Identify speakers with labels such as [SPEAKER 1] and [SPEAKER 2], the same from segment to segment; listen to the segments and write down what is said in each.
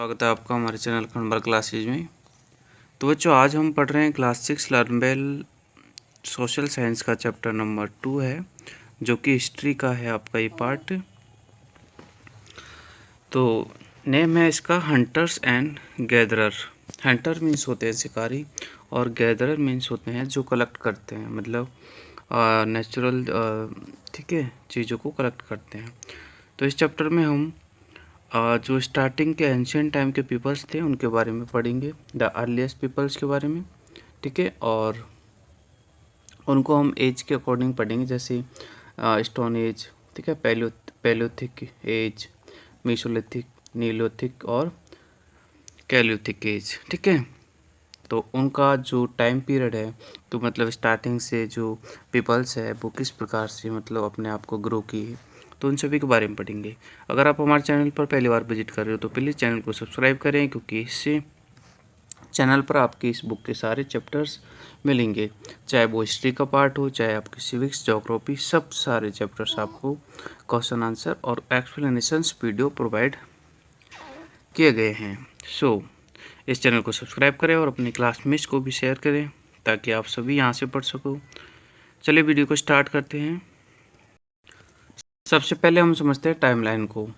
[SPEAKER 1] स्वागत है आपका हमारे चैनल खंडबर क्लासेज में। तो बच्चों, आज हम पढ़ रहे हैं क्लास 6 लर्नवेल सोशल साइंस का चैप्टर नंबर 2 है, जो कि हिस्ट्री का है आपका ये पार्ट। तो नेम है इसका hunters and gatherer. Hunter means होते हैं शिकारी और गैदरर मीन्स होते हैं जो कलेक्ट करते हैं, मतलब नेचुरल ठीक है चीज़ों को कलेक्ट करते हैं। तो इस चैप्टर में हम जो स्टार्टिंग के एंशियंट टाइम के पीपल्स थे उनके बारे में पढ़ेंगे, द अर्लीस्ट पीपल्स के बारे में, ठीक है। और उनको हम एज के अकॉर्डिंग पढ़ेंगे, जैसे स्टोन एज, ठीक है, पैलियोथिक एज, मीसोलिथिक, नीलोथिक और कैलियोथिक एज, ठीक है। तो उनका जो टाइम पीरियड है, तो मतलब स्टार्टिंग से जो पीपल्स है वो किस प्रकार से मतलब अपने आप को ग्रो किए, तो उन सभी के बारे में पढ़ेंगे। अगर आप हमारे चैनल पर पहली बार विजिट कर रहे हो तो प्लीज़ चैनल को सब्सक्राइब करें, क्योंकि इससे चैनल पर आपके इस बुक के सारे चैप्टर्स मिलेंगे, चाहे वो हिस्ट्री का पार्ट हो, चाहे आपकी सिविक्स, ज्योग्राफी, सब सारे चैप्टर्स आपको क्वेश्चन आंसर और एक्सप्लेनेशंस वीडियो प्रोवाइड किए गए हैं। इस चैनल को सब्सक्राइब करें और अपने क्लासमेट्स को भी शेयर करें, ताकि आप सभी यहाँ से पढ़ सको। चलिए वीडियो को स्टार्ट करते हैं। सबसे पहले हम समझते हैं टाइमलाइन को,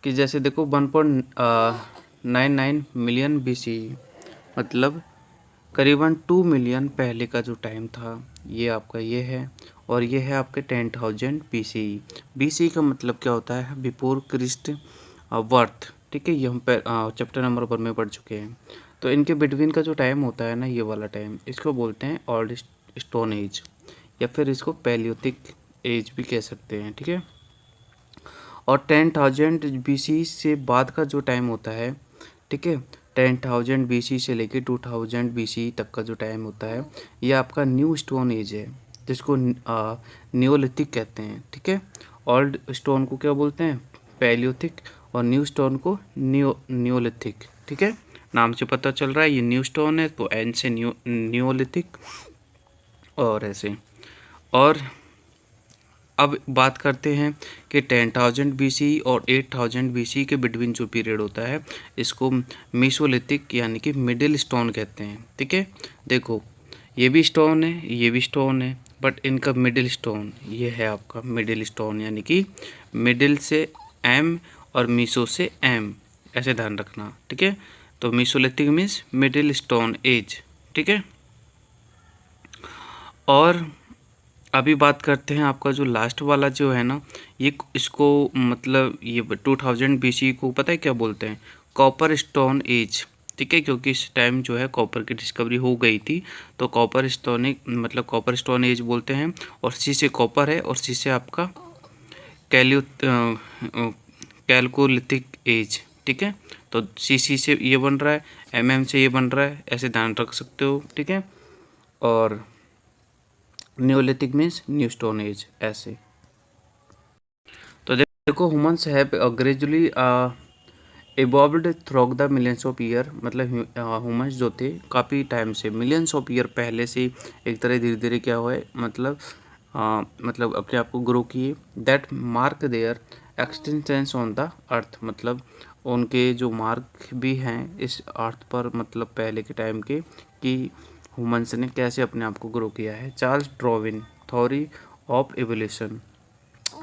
[SPEAKER 1] कि जैसे देखो 1.99 मिलियन BC, मतलब करीबन 2 मिलियन पहले का जो टाइम था ये आपका ये है, और ये है आपके 10,000 BC। BC का मतलब क्या होता है? बिफोर क्रिस्ट वर्थ, ठीक है। ये हम चैप्टर नंबर 1 में पढ़ चुके हैं। तो इनके बिटवीन का जो टाइम होता है ना, ये वाला टाइम, इसको बोलते हैं ओल्ड स्टोन एज, या फिर इसको पैलियोथिक एज भी कह सकते हैं, ठीक है। और 10,000 BC से बाद का जो टाइम होता है, ठीक है, 10,000 BC से लेके 2000 BC तक का जो टाइम होता है, ये आपका न्यू स्टोन एज है, जिसको नियोलिथिक कहते हैं, ठीक है। ओल्ड स्टोन को क्या बोलते हैं? पैलियोथिक, और न्यू स्टोन को नियोलिथिक, ठीक है। नाम से पता चल रहा है ये न्यू स्टोन है, तो एन से नियोलिथिक और ऐसे। और अब बात करते हैं कि 10,000 BC और 8,000 BC के बिटवीन जो पीरियड होता है, इसको मीसोलिथिक यानी कि मिडिल स्टोन कहते हैं, ठीक है। देखो, ये भी स्टोन है, ये भी स्टोन है, बट इनका मिडिल स्टोन ये है आपका मिडिल स्टोन, यानी कि मिडिल से M और मीसो से M, ऐसे ध्यान रखना, ठीक है। तो Mesolithic means middle stone age, ठीक है। और अभी बात करते हैं आपका जो लास्ट वाला जो है ना, ये इसको मतलब ये 2000 BC को पता है क्या बोलते हैं? कॉपर स्टोन एज, ठीक है, क्योंकि इस टाइम जो है कॉपर की डिस्कवरी हो गई थी, तो कॉपर स्टोन मतलब कॉपर स्टोन एज बोलते हैं। और सी से कॉपर है, और सी से आपका कैलकोलिथिक एज, ठीक है। तो सी से ये बन रहा है, MM से ये बन रहा है, ऐसे ध्यान रख सकते हो, ठीक है। और Neolithic means new stone age, ऐसे। तो देखो, humans have gradually evolved through the millions of year, मतलब ह्यूमंस जो थे काफ़ी टाइम से, मिलियंस ऑफ ईयर पहले से एक तरह धीरे धीरे क्या हुआ है, मतलब अपने आप को ग्रो किए। That mark their extensions on the earth, मतलब उनके जो मार्क भी हैं इस अर्थ पर, मतलब पहले के टाइम के, कि ह्यूमंस ने कैसे अपने आप को ग्रो किया है। Charles Darwin theory of evolution,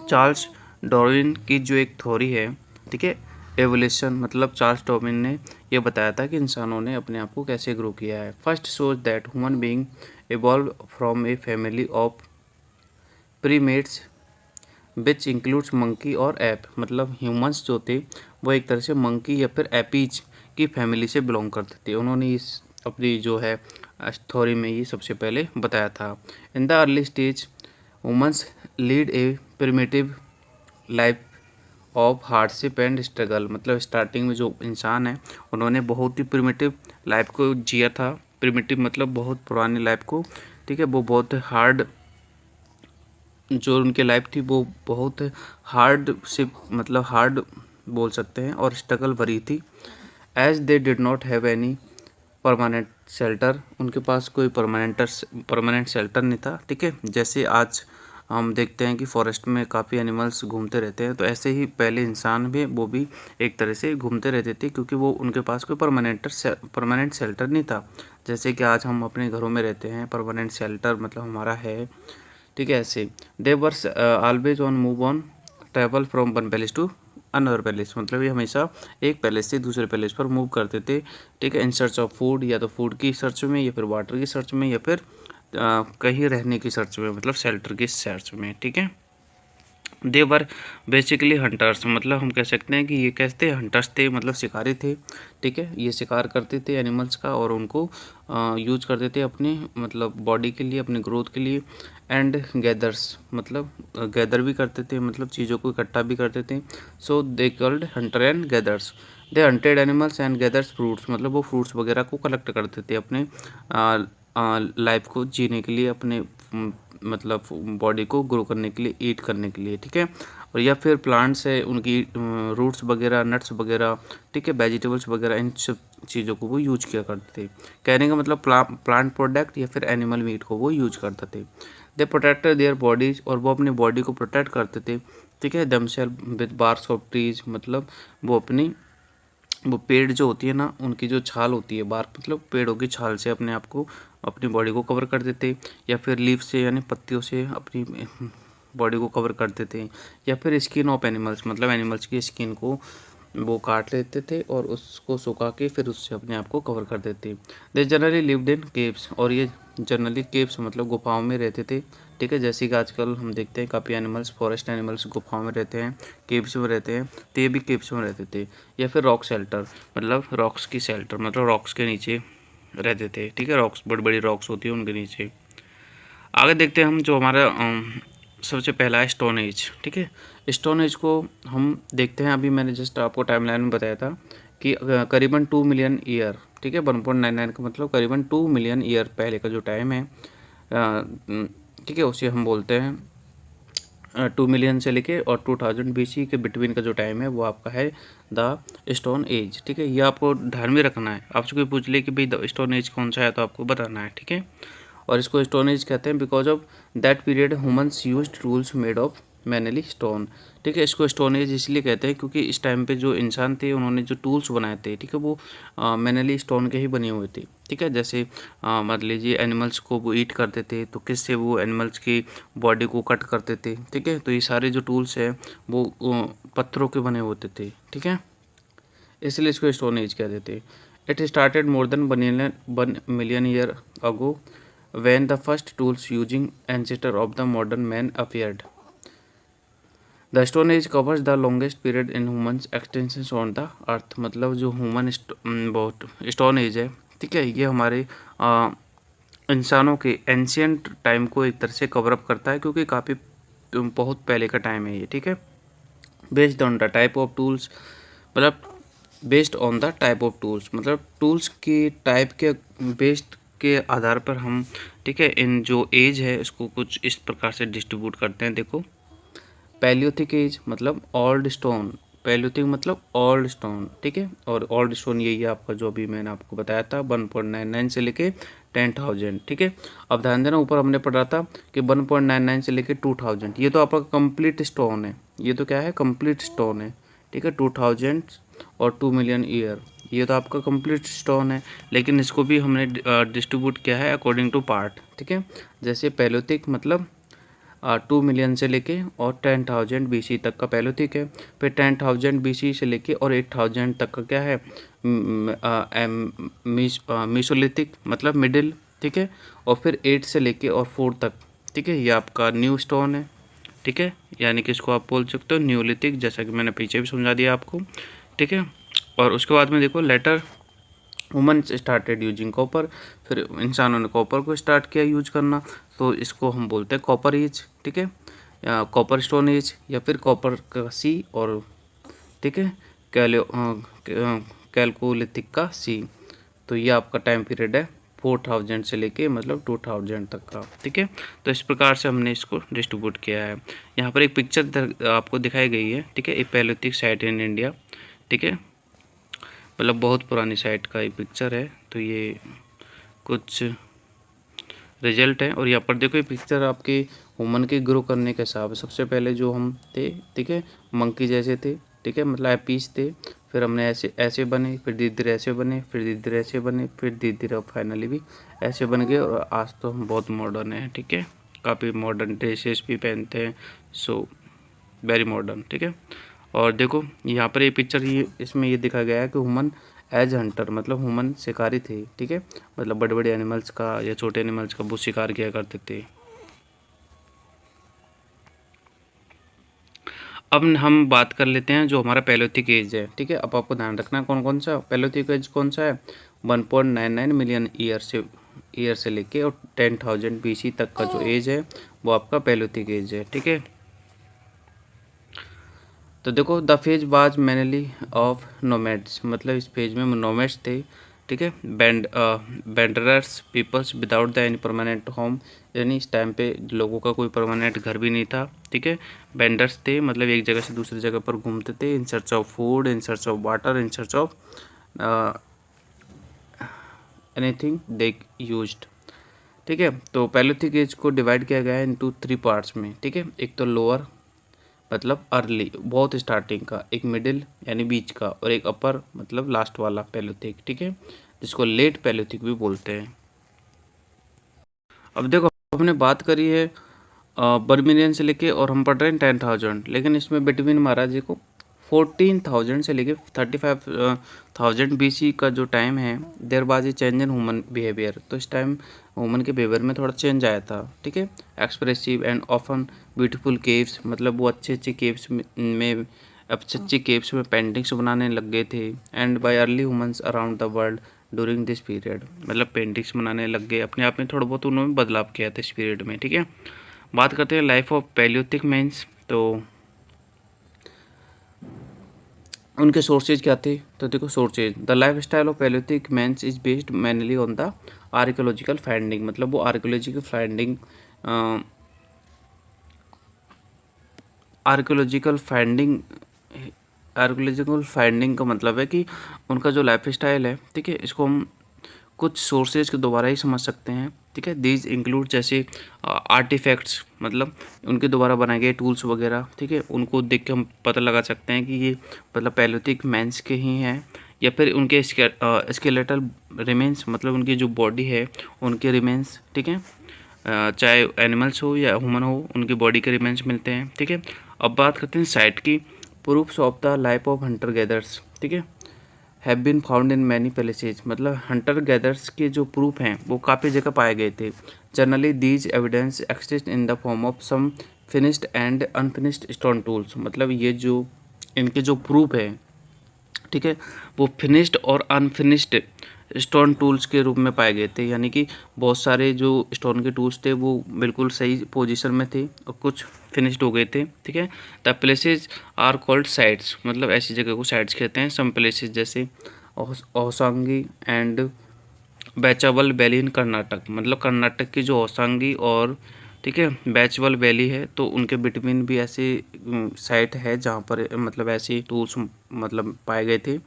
[SPEAKER 1] Charles Darwin की जो एक थ्योरी है, ठीक है, एवोल्यूशन, मतलब चार्ल्स डार्विन ने यह बताया था कि इंसानों ने अपने आप को कैसे ग्रो किया है। First shows that human being evolve from a family of primates which includes monkey और ऐप, मतलब ह्यूमंस जो थे वो एक तरह से मंकी या फिर एपीज की फैमिली से बिलोंग करते थे। उन्होंने इस अपनी जो है थ्योरी में ये सबसे पहले बताया था। In the early stage humans lead A primitive life of hardship and struggle, मतलब स्टार्टिंग में जो इंसान है उन्होंने बहुत ही प्रिमिटिव लाइफ को जिया था। प्रिमिटिव मतलब बहुत पुरानी लाइफ को, ठीक है। वो बहुत हार्ड, जो उनकी लाइफ थी वो बहुत हार्ड से, मतलब हार्ड बोल सकते हैं, और स्ट्रगल भरी थी। As they did not have any permanent shelter, उनके पास कोई परमानेंट शेल्टर नहीं था, ठीक है। जैसे आज हम देखते हैं कि फॉरेस्ट में काफ़ी एनिमल्स घूमते रहते हैं, तो ऐसे ही पहले इंसान भी वो भी एक तरह से घूमते रहते थे, क्योंकि वो उनके पास कोई परमानेंट शेल्टर नहीं था। जैसे कि आज हम अपने घरों में रहते हैं, परमानेंट शेल्टर मतलब हमारा है, ठीक है। ऐसे they were always on move on travel from one place to another place, मतलब ये हमेशा एक पैलेस से दूसरे पैलेस पर मूव करते थे, ठीक है, इन सर्च ऑफ फूड, या तो फूड की सर्च में, या फिर वाटर की सर्च में, या फिर कहीं रहने की सर्च में, मतलब शेल्टर की सर्च में, ठीक है। दे वर बेसिकली हंटर्स, मतलब हम कह सकते हैं कि ये कैसे हंटर्स थे, मतलब शिकारी थे, ठीक है। ये शिकार करते थे एनिमल्स का और उनको यूज करते थे अपनी मतलब बॉडी के लिए, अपने ग्रोथ के लिए। एंड गैदर्स, मतलब गैदर भी करते थे, मतलब चीज़ों को इकट्ठा भी करते थे। So they called hunter and gatherers. They hunted animals and gathers fruits, मतलब वो फ्रूट्स वगैरह को कलेक्ट करते थे अपने लाइफ को जीने के लिए, अपने मतलब बॉडी को ग्रो करने के लिए, ईट करने के लिए, ठीक है। और या फिर प्लांट्स है उनकी रूट्स वगैरह, नट्स वगैरह, ठीक है, वेजिटेबल्स वगैरह, इन सब चीज़ों को वो यूज किया करते थे। कहने का मतलब प्लांट प्रोडक्ट या फिर एनिमल मीट को वो यूज करते थे। दे प्रोटेक्टेड देयर बॉडीज, और वो अपनी बॉडी को प्रोटेक्ट करते थे, ठीक है। Themself with bars of trees, मतलब वो पेड़ जो होती है ना, उनकी जो छाल होती है, बार्क मतलब पेड़ों की छाल से अपने आप को, अपनी बॉडी को कवर कर देते, या फिर लीफ से यानी पत्तियों से अपनी बॉडी को कवर करते थे, या फिर स्किन ऑफ एनिमल्स, मतलब एनिमल्स की स्किन को वो काट लेते थे और उसको सुखा के फिर उससे अपने आप को कवर कर देते। They generally lived in caves, और ये जनरली केव्स मतलब गुफाओं में रहते थे, ठीक है। जैसे कि आजकल हम देखते हैं काफ़ी एनिमल्स, फॉरेस्ट एनिमल्स गुफाओं में रहते हैं, केव्स में रहते हैं, तो ये भी केव्स में रहते थे। या फिर रॉक शेल्टर, मतलब रॉक्स की शेल्टर, मतलब रॉक्स के नीचे रहते थे, ठीक है। रॉक्स, बड़ी बड़ी रॉक्स होती है उनके नीचे। आगे देखते हैं हम, जो हमारा सबसे पहला है स्टोन एज, ठीक है। स्टोन एज को हम देखते हैं, अभी मैंने जस्ट आपको टाइमलाइन में बताया था कि करीबन 2 मिलियन ईयर, ठीक है, 1.99 का मतलब करीबन 2 मिलियन ईयर पहले का जो टाइम है, ठीक है, उसे हम बोलते हैं 2 मिलियन से लेके और 2000 BC के बिटवीन का जो टाइम है वो आपका है द स्टोन एज, ठीक है। ये आपको ध्यान में रखना है, आपसे कोई पूछ ले कि भाई द स्टोन एज कौन सा है, तो आपको बताना है, ठीक है। और इसको स्टोन एज कहते हैं because of that period humans used tools made of mainly stone, ठीक है। इसको स्टोन एज इसलिए कहते हैं क्योंकि इस टाइम पे जो इंसान थे उन्होंने जो टूल्स बनाए थे, ठीक है, वो मैनली स्टोन के ही बने हुए थे, ठीक है। जैसे मान लीजिए एनिमल्स को वो ईट करते थे, तो किससे वो एनिमल्स की बॉडी को कट करते थे, ठीक है। तो ये सारे जो टूल्स हैं वो पत्थरों के बने होते थे, ठीक है, इसलिए इसको स्टोन एज कहते थे। It started more than 1 million year ago when the first tools using ancestor of the modern man appeared. The Stone Age covers the longest period in humans existence on the earth, मतलब जो human बहुत stone age है, ठीक है, ये हमारे इंसानों के एंशियंट टाइम को एक तरह से कवर अप करता है, क्योंकि काफ़ी बहुत पहले का टाइम है ये, ठीक है। Based on the type of tools, मतलब based on the type of tools, मतलब टूल्स की टाइप के बेस्ड के आधार पर हम, ठीक है, इन जो एज है इसको कुछ इस प्रकार से डिस्ट्रीब्यूट करते हैं। देखो, पैलियोथिक एज मतलब ओल्ड स्टोन, पैलियोथिक मतलब ओल्ड स्टोन, ठीक है। और ओल्ड स्टोन यही है आपका, जो अभी मैंने आपको बताया था, 1.99 से लेके 10,000, ठीक है। अब ध्यान देना, ऊपर हमने पढ़ा था कि 1.99 से लेके 2000, ये तो आपका कंप्लीट स्टोन है, ये तो क्या है, कंप्लीट स्टोन है, ठीक है। 2000 और 2 मिलियन ईयर, ये तो आपका कंप्लीट स्टोन है, लेकिन इसको भी हमने डिस्ट्रीब्यूट किया है अकॉर्डिंग टू पार्ट, ठीक है। जैसे पैलियोथिक मतलब 2 मिलियन से लेके और 10,000 BC तक का पैलियोथिक है। फिर 10,000 BC से लेके और 8,000 तक का क्या है, मीसोलिथिक मतलब मिडिल, ठीक है। और फिर 8 से लेके और 4 तक, ठीक है, ये आपका न्यू स्टोन है, ठीक है, यानी कि इसको आप बोल सकते हो न्यूलिथिक, जैसा कि मैंने पीछे भी समझा दिया आपको, ठीक है। और उसके बाद में देखो, later womans started using copper, फिर इंसानों ने कॉपर को स्टार्ट किया यूज करना, तो इसको हम बोलते हैं कॉपर एज, ठीक है, या कॉपर स्टोन एज, या फिर कॉपर का सी, और ठीक है, कैलकोलिथिक का सी। तो ये आपका टाइम पीरियड है 4000 से लेके मतलब 2000 तक का, ठीक है। तो इस प्रकार से हमने इसको डिस्ट्रीब्यूट किया है। यहाँ पर एक पिक्चर आपको दिखाई गई है, ठीक है, एक पैलियोथिक साइट इन इंडिया, ठीक है, मतलब बहुत पुरानी साइट का ये पिक्चर है। तो ये कुछ रिजल्ट है, और यहाँ पर देखो ये पिक्चर आपके ह्यूमन के ग्रो करने के हिसाब से सबसे पहले जो हम थे, ठीक है, मंकी जैसे थे, ठीक है, मतलब एपीस थे, फिर हमने ऐसे ऐसे बने, फिर धीरे धीरे ऐसे बने, फिर धीरे धीरे ऐसे बने, फिर धीरे धीरे फाइनली भी ऐसे बन गए, और आज तो हम बहुत मॉडर्न हैं, ठीक है, काफ़ी मॉडर्न ड्रेसेस भी पहनते हैं, सो वेरी मॉडर्न, ठीक है। और देखो यहाँ पर ये पिक्चर, ये इसमें ये दिखा गया है कि ह्यूमन एज हंटर, मतलब ह्यूमन शिकारी थे, ठीक है, मतलब बड़े बड़े एनिमल्स का या छोटे एनिमल्स का वो शिकार किया करते थे। अब हम बात कर लेते हैं जो हमारा पैलियोथिक एज है, ठीक है। अब आपको ध्यान रखना कौन कौन सा पैलियोथिक एज कौन सा है। 1.99 मिलियन ईयर से लेके और 10,000 BC तक का जो एज है वो आपका पैलियोथिक एज है, ठीक है। तो देखो the phase was mainly of nomads, मतलब इस फेज में नोमैड्स थे, ठीक है, wanderers people without the any permanent home, यानी इस टाइम पे लोगों का कोई परमानेंट घर भी नहीं था, ठीक है। बेंडर्स थे, मतलब एक जगह से दूसरी जगह पर घूमते थे, in search of food, in search of water, in search of anything they used, ठीक है। तो पैलियोथिक एज को डिवाइड किया गया है इनटू 3 पार्ट्स में, ठीक है। एक तो लोअर मतलब अर्ली बहुत स्टार्टिंग का, एक मिडिल यानी बीच का, और एक अपर मतलब लास्ट वाला पैलियोथिक, ठीक है, जिसको लेट पैलियोथिक भी बोलते हैं। अब देखो हमने बात करी है 1 मिलियन से लेके, और हम पढ़ रहे हैं 10,000, लेकिन इसमें बिटवीन महाराज जी को 14,000 से लेके 35,000 BC का जो टाइम है, there was a change in human behaviour, तो इस टाइम ह्यूमन के बिहेवियर में थोड़ा चेंज आया था, ठीक है। Expressive and often beautiful caves, मतलब वो अच्छे अच्छे केव्स में अच्छी अच्छी केव्स में पेंटिंग्स बनाने लग गए थे, and bye early humans around the world during this period, मतलब पेंटिंग्स बनाने लग गए, अपने आप में थोड़ा बहुत उन्होंने बदलाव किया था इस पीरियड में, ठीक है। बात करते हैं लाइफ ऑफ पैलियोथिक मैंस, तो उनके सोर्सेज क्या थे। तो देखो sources, the lifestyle of palaeolithic mans is based mainly on the archaeological finding, मतलब वो आर्कियोलॉजिकल फाइंडिंग आर्कियोलॉजिकल फाइंडिंग का मतलब है कि उनका जो लाइफ स्टाइल है, ठीक है, इसको हम कुछ सोर्सेज के द्वारा ही समझ सकते हैं, ठीक है। दीज इंक्लूड जैसे आर्टिफैक्ट्स, मतलब उनके द्वारा बनाए गए टूल्स वगैरह, ठीक है, उनको देख के हम पता लगा सकते हैं कि ये मतलब पैलियोथिक मैंस के ही हैं, या फिर उनके स्केलेटल रिमेन्स, मतलब उनकी जो बॉडी है उनके रिमेन्स, ठीक है, चाहे एनिमल्स हो या ह्यूमन हो, उनकी बॉडी के रिमेन्स मिलते हैं, ठीक है। अब बात करते हैं साइट की। Proofs of the life of hunter gatherers, ठीक है, have been found in many places, मतलब हंटर गैदर्स के जो प्रूफ हैं वो काफ़ी जगह पाए गए थे। Generally these evidence exist in the form of some finished and unfinished stone tools, मतलब ये जो इनके जो प्रूफ है, ठीक है, वो फिनिश्ड और अनफिनिश्ड स्टोन टूल्स के रूप में पाए गए थे, यानी कि बहुत सारे जो स्टोन के टूल्स थे वो बिल्कुल सही पोजीशन में थे और कुछ फिनिश्ड हो गए थे, ठीक है। The places are called sites, मतलब ऐसी जगह को साइट्स कहते हैं। सम प्लेसेस जैसे होसांगी एंड बैचावल वैली इन कर्नाटक, मतलब कर्नाटक की जो होसांगी और, ठीक है, बैचवल वैली है, तो उनके बिटवीन भी ऐसे साइट है जहाँ पर मतलब ऐसे टूल्स मतलब पाए गए थे।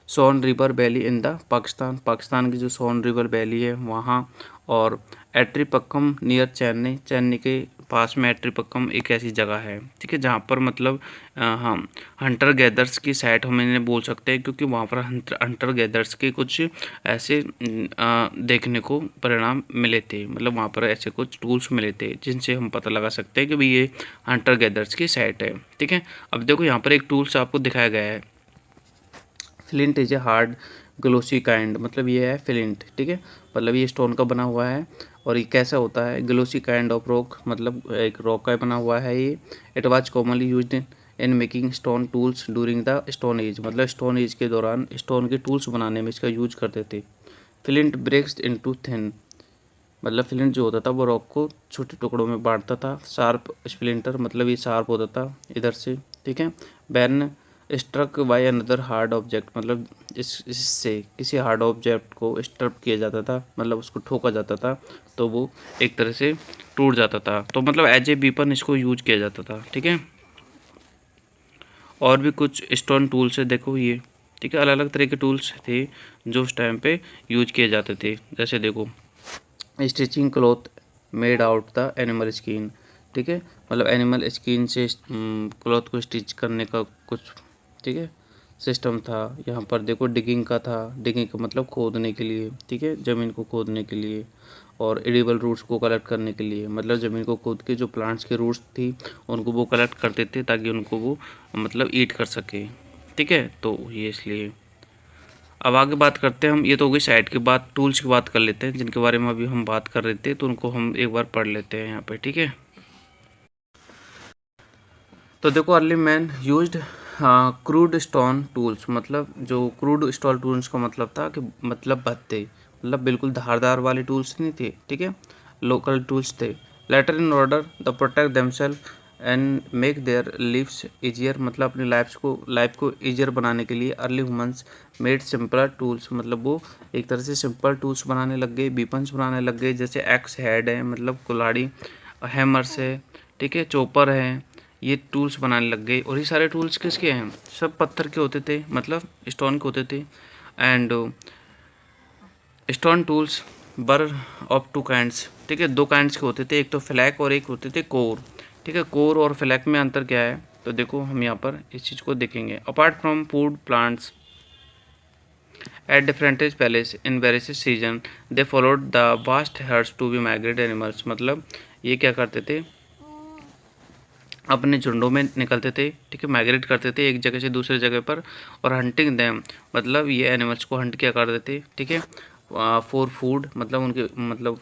[SPEAKER 1] Son river valley in the Pakistan की जो सोन रिवर वैली है वहाँ, और एट्रीपक्कम नियर चेन्नई, चेन्नई के पास में एट्रीपक्कम एक ऐसी जगह है, ठीक है, जहाँ पर मतलब हम हंटर गैदर्स की साइट हम इन्हें बोल सकते हैं, क्योंकि वहाँ पर हंटर गैदर्स के कुछ ऐसे देखने को परिणाम मिले थे, मतलब वहाँ पर ऐसे कुछ टूल्स मिले थे जिनसे हम पता लगा सकते हैं कि भाई ये हंटर गैदर्स की साइट है, ठीक है। अब देखो यहाँ पर एक टूल्स आपको दिखाया गया है, flint is a hard glossy kind, मतलब ये है फ्लिंट, ठीक है, मतलब ये स्टोन का बना हुआ है, और ये कैसा होता है, ग्लोसी काइंड ऑफ रॉक, मतलब एक रॉक का बना हुआ है ये। It was commonly used in making stone tools during the stone age, मतलब स्टोन एज के दौरान स्टोन के टूल्स बनाने में इसका यूज करते थे। फ्लिंट ब्रेक्स इनटू थिन, मतलब फ्लिंट जो होता था वो रॉक को छोटे टुकड़ों में बांटता था। शार्प स्प्लिंटर, मतलब ये शार्प होता था इधर से, ठीक है। Been struck by another hard object, मतलब इससे किसी हार्ड ऑब्जेक्ट को स्ट्रक किया जाता था, मतलब उसको ठोका जाता था तो वो एक तरह से टूट जाता था, तो मतलब एज ए वीपन इसको यूज किया जाता था, ठीक है। और भी कुछ स्टोन टूल्स है, देखो ये, ठीक है, अलग अलग तरह के टूल्स थे जो उस टाइम पे यूज किए जाते थे। जैसे देखो stitching cloth made out the animal skin, ठीक है, मतलब एनिमल स्किन से क्लॉथ को स्टिच करने का कुछ, ठीक है, सिस्टम था। यहाँ पर देखो डिगिंग का था, डिगिंग का मतलब खोदने के लिए, ठीक है, ज़मीन को खोदने के लिए। और एडिबल रूट्स को कलेक्ट करने के लिए, मतलब ज़मीन को खोद के जो प्लांट्स के रूट्स थी उनको वो कलेक्ट करते थे ताकि उनको वो मतलब ईट कर सके, ठीक है। तो ये इसलिए अब आगे बात करते हैं हम, ये तो हो गई साइड की बात, टूल्स की बात कर लेते हैं जिनके बारे में अभी हम बात कर रहे थे, तो उनको हम एक बार पढ़ लेते हैं यहाँ पे, ठीक है। तो देखो early man used crude stone tools, मतलब जो क्रूड स्टोन टूल्स का मतलब था कि मतलब भत्ते, मतलब बिल्कुल धारदार वाले टूल्स नहीं थे, ठीक है, लोकल टूल्स थे। Later in order the protect themselves and make their lives easier, मतलब अपनी लाइफ को इजियर बनाने के लिए early humans made simpler tools, मतलब वो एक तरह से सिंपल टूल्स बनाने लग गए, वीपन्स बनाने लग गए, जैसे एक्स हेड है मतलब कुल्हाड़ी, हैमर्स है, ठीक है, चॉपर है, ये टूल्स बनाने लग गए। और ये सारे टूल्स किसके हैं, सब पत्थर के होते थे, मतलब स्टोन के होते थे। एंड स्टोन टूल्स बर ऑफ टू काइंड्स, ठीक है, दो काइंड्स के होते थे, एक तो फ्लैक और एक होते थे कोर, ठीक है। कोर और फ्लैक में अंतर क्या है, तो देखो हम यहाँ पर इस चीज़ को देखेंगे। Apart from food plants at different places in various season they followed the vast herds to be migrate animals, मतलब ये क्या करते थे, अपने झुंडों में निकलते थे, ठीक है, माइग्रेट करते थे एक जगह से दूसरे जगह पर। और हंटिंग दैम, मतलब ये एनिमल्स को हंट किया करते थे, ठीक है, फॉर फूड, मतलब उनके मतलब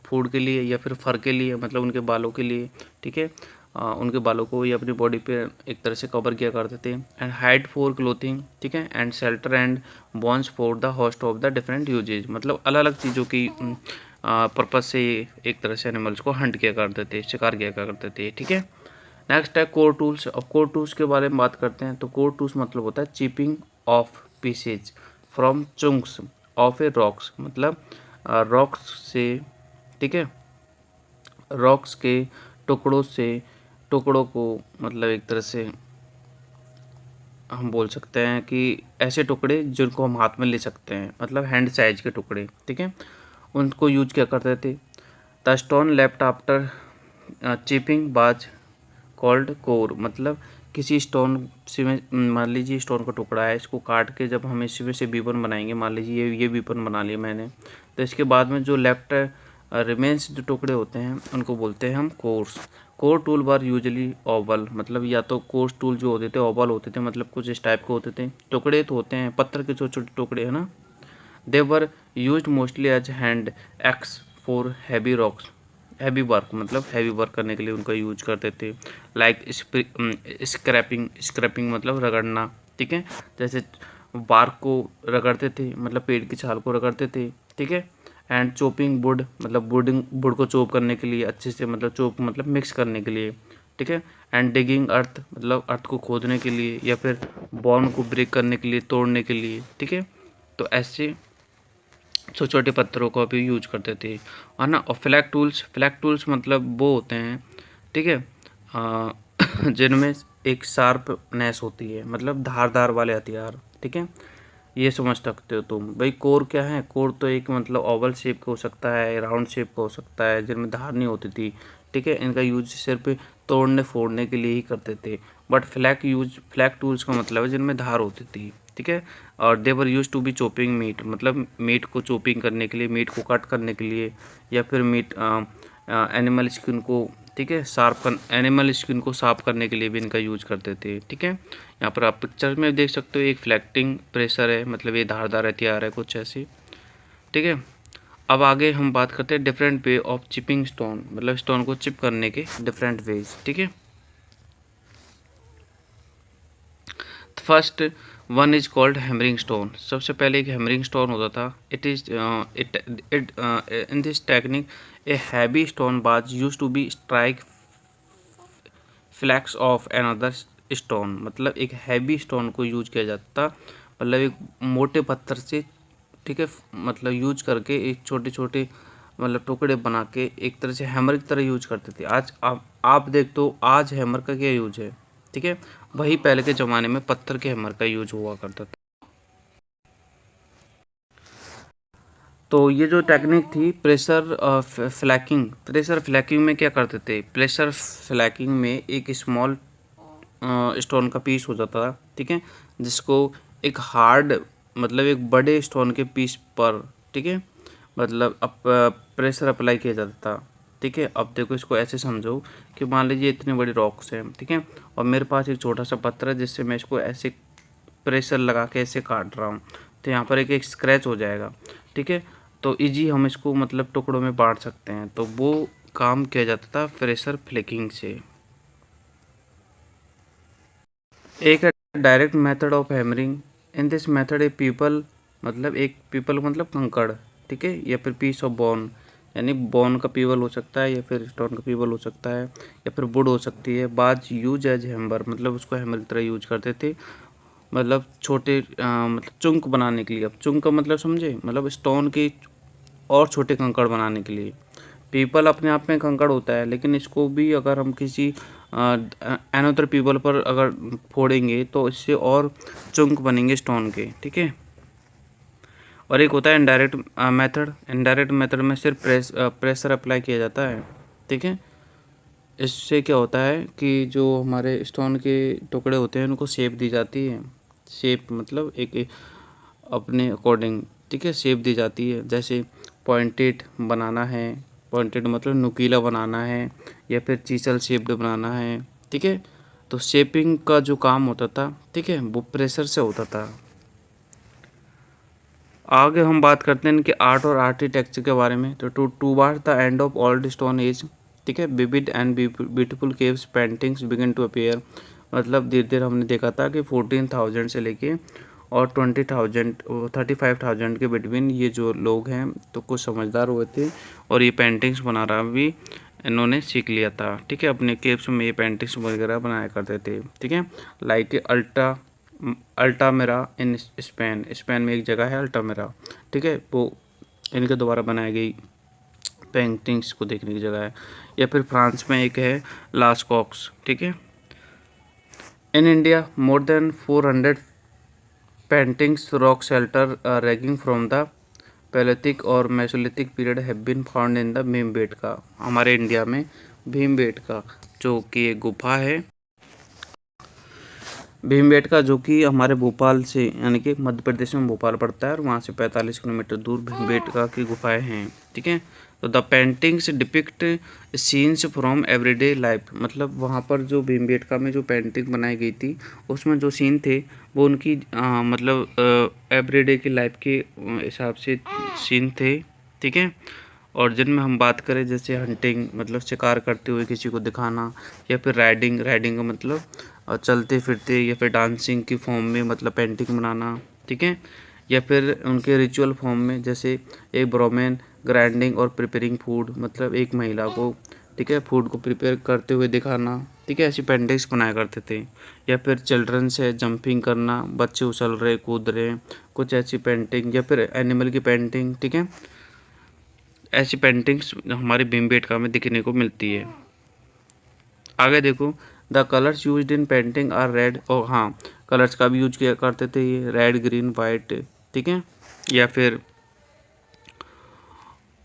[SPEAKER 1] फूड के लिए या फिर फर के लिए, मतलब उनके बालों के लिए, ठीक है, उनके बालों को ये अपनी बॉडी पे एक तरह से कवर किया करते थे। एंड हाइड फॉर क्लोथिंग, ठीक है, and shelter and bones for the host of the different uses, मतलब अलग अलग चीज़ों की पर्पज़ से एक तरह से एनिमल्स को हंट किया करते थे, शिकार किया करते थे, ठीक है। नेक्स्ट है कोर टूल्स। अब कोर टूल्स के बारे में बात करते हैं, तो कोर टूल्स मतलब होता है chipping of pieces from chunks of a rocks, मतलब रॉक्स से, ठीक है, रॉक्स के टुकड़ों से, टुकड़ों को मतलब एक तरह से हम बोल सकते हैं कि ऐसे टुकड़े जिनको हम हाथ में ले सकते हैं, मतलब हैंड साइज के टुकड़े, ठीक है, उनको यूज क्या करते थे। The stone left after chipping बाज कॉल्ड कोर, मतलब किसी स्टोन से मान लीजिए स्टोन का टुकड़ा है, इसको काट के जब हम इसमें से बीपन बनाएंगे, मान लीजिए ये बीपन बना लिया मैंने, तो इसके बाद में जो लेफ्ट रिमेन्स जो टुकड़े होते हैं उनको बोलते हैं हम course. Core tool bar usually Oval, मतलब या तो कोर्स टूल जो होते थे ओवल होते थे, मतलब कुछ इस टाइप के होते थे, टुकड़े तो होते हैं पत्थर के छोटे छोटे टुकड़े, है ना। They were use mostly as hand axe for heavy rocks, heavy work, मतलब हैवी वर्क करने के लिए उनका यूज करते थे। लाइक स्क्रैपिंग, स्क्रैपिंग मतलब रगड़ना, ठीक है, जैसे बार्क को रगड़ते थे, मतलब पेड़ की छाल को रगड़ते थे, ठीक है। एंड चॉपिंग वुड, मतलब वुड को चॉप करने के लिए अच्छे से, मतलब चॉप मतलब मिक्स करने के लिए, ठीक है। एंड डिगिंग अर्थ, मतलब अर्थ को खोदने के लिए या फिर बॉन को ब्रेक करने के लिए, तोड़ने के लिए, ठीक है। तो ऐसे छोटे छोटे पत्थरों का भी यूज करते थे, है ना। और फ्लैग टूल्स मतलब वो होते हैं, ठीक है, जिनमें एक शार्पनेस होती है, मतलब धारदार वाले हथियार, ठीक है, ये समझ सकते हो तुम। भाई कोर क्या है, कोर तो एक मतलब ओवल शेप का हो सकता है, राउंड शेप का हो सकता है, जिनमें धार नहीं होती थी, ठीक है, इनका यूज सिर्फ तोड़ने फोड़ने के लिए ही करते थे। बट फ्लैग टूल्स का मतलब है जिनमें धार होती थी, ठीक है। और they were use to be chopping meat, मतलब मीट को चॉपिंग करने के लिए, मीट को कट करने के लिए, या फिर मीट एनिमल स्किन को, ठीक है, एनिमल स्किन को साफ करने के लिए भी इनका यूज करते थे, ठीक है। यहाँ पर आप पिक्चर में देख सकते हो एक फ्लैक्टिंग प्रेशर है, मतलब ये धारदार हथियार है कुछ ऐसे, ठीक है। अब आगे हम बात करते हैं different way of chipping stone, मतलब स्टोन को चिप करने के डिफरेंट वेज, ठीक है। First one is called hammering stone, सबसे पहले एक हैमरिंग स्टोन होता था। It is it in this technique a heavy stone was used to be strike flakes off another stone, मतलब एक हैवी स्टोन को यूज किया जाता, मतलब एक मोटे पत्थर से, ठीक है, मतलब यूज करके एक छोटे छोटे मतलब टुकड़े बना के एक तरह से हैमर की तरह यूज करते थे। आज आप देख तो आज हैमर का क्या यूज है, ठीक है, वही पहले के ज़माने में पत्थर के हैमर का यूज हुआ करता था। तो ये जो टेक्निक थी प्रेशर फ्लैकिंग में क्या करते थे, प्रेशर फ्लैकिंग में एक स्मॉल स्टोन का पीस हो जाता था, ठीक है, जिसको एक हार्ड मतलब एक बड़े स्टोन के पीस पर, ठीक है, मतलब प्रेशर अप्लाई किया जाता था, ठीक है। अब देखो इसको ऐसे समझो कि मान लीजिए इतनी बड़ी रॉक्स हैं, ठीक है, और मेरे पास एक छोटा सा पत्थर है जिससे मैं इसको ऐसे प्रेशर लगा के ऐसे काट रहा हूँ, तो यहाँ पर एक स्क्रैच हो जाएगा, ठीक है। तो इजी हम इसको मतलब टुकड़ों में बांट सकते हैं, तो वो काम किया जाता था प्रेशर फ्लिकिंग से। एक है direct method of hammering. In this method A people मतलब कंकड़, ठीक है, या फिर पीस ऑफ बोन, यानी बोन का पीपल हो सकता है या फिर स्टोन का पीपल हो सकता है या फिर वुड हो सकती है। बाज यूज एज हैमर, मतलब उसको हैमर की तरह यूज करते थे, मतलब छोटे मतलब चुंक बनाने के लिए। अब चुंक का मतलब समझे, मतलब स्टोन की और छोटे कंकड़ बनाने के लिए। पीपल अपने आप में कंकड़ होता है, लेकिन इसको भी अगर हम किसी अनदर पीपल पर अगर फोड़ेंगे तो इससे और चुंक बनेंगे स्टोन के, ठीक है। और एक होता है इनडायरेक्ट मेथड में सिर्फ प्रेशर अप्लाई किया जाता है, ठीक है। इससे क्या होता है कि जो हमारे स्टोन के टुकड़े होते हैं उनको शेप दी जाती है, शेप मतलब एक अपने अकॉर्डिंग, ठीक है, शेप दी जाती है। जैसे पॉइंटेड बनाना है, पॉइंटेड मतलब नुकीला बनाना है, या फिर चीसल शेप्ड बनाना है, ठीक है। तो शेपिंग का जो काम होता था, ठीक है, वो प्रेशर से होता था। आगे हम बात करते हैं इनके आर्ट और आर्किटेक्चर के बारे में। तो toward the end of old stone age, ठीक है, vivid and beautiful caves paintings begin to appear. मतलब धीरे धीरे हमने देखा था कि 14,000 से लेके और 20,000 35,000 के बिटवीन ये जो लोग हैं तो कुछ समझदार हुए थे, और ये पेंटिंग्स बना रहा भी इन्होंने सीख लिया था, ठीक है। अपने केव्स में ये पेंटिंग्स वगैरह बनाया करते थे, ठीक है। लाइक अल्टामेरा इन स्पेन में एक जगह है अल्टामेरा, ठीक है, वो इनके द्वारा बनाई गई पेंटिंग्स को देखने की जगह है। या फिर फ्रांस में एक है लास्कॉक्स, ठीक है। In India more than 400 paintings rock shelter ranging from the palaeolithic और mesolithic period have been found in the Bhimbetka. हमारे इंडिया में भीमबेटका जो कि एक गुफा है, भीमबेटका जो कि हमारे भोपाल से यानी कि मध्य प्रदेश में भोपाल पड़ता है, और वहाँ से 45 किलोमीटर दूर भीमबेटका की गुफाएं हैं, ठीक है। तो the paintings depict scenes from everyday life, मतलब वहाँ पर जो भीमबेटका में जो पेंटिंग बनाई गई थी उसमें जो सीन थे वो उनकी मतलब एवरीडे की लाइफ के हिसाब से सीन थे, ठीक है। और जिनमें हम बात करें जैसे हंटिंग मतलब शिकार करते हुए किसी को दिखाना, या फिर राइडिंग का मतलब चलते फिरते, या फिर डांसिंग की फॉर्म में मतलब पेंटिंग बनाना, ठीक है। या फिर उनके रिचुअल फॉर्म में जैसे एक ब्रोमेन ग्राइंडिंग और प्रिपेयरिंग फूड, मतलब एक महिला को, ठीक है, फूड को प्रिपेयर करते हुए दिखाना, ठीक है, ऐसी पेंटिंग्स बनाया करते थे। या फिर चिल्ड्रन से जंपिंग करना, बच्चे उछल रहे कूद रहे, कुछ ऐसी पेंटिंग, या फिर एनिमल की पेंटिंग, ठीक है। ऐसी पेंटिंग्स हमारे भीमबेटका में दिखने को मिलती है। आगे देखो, the colours used in painting are red, और हाँ कलर्स का भी यूज किया करते थे ये, रेड ग्रीन वाइट, ठीक है। या फिर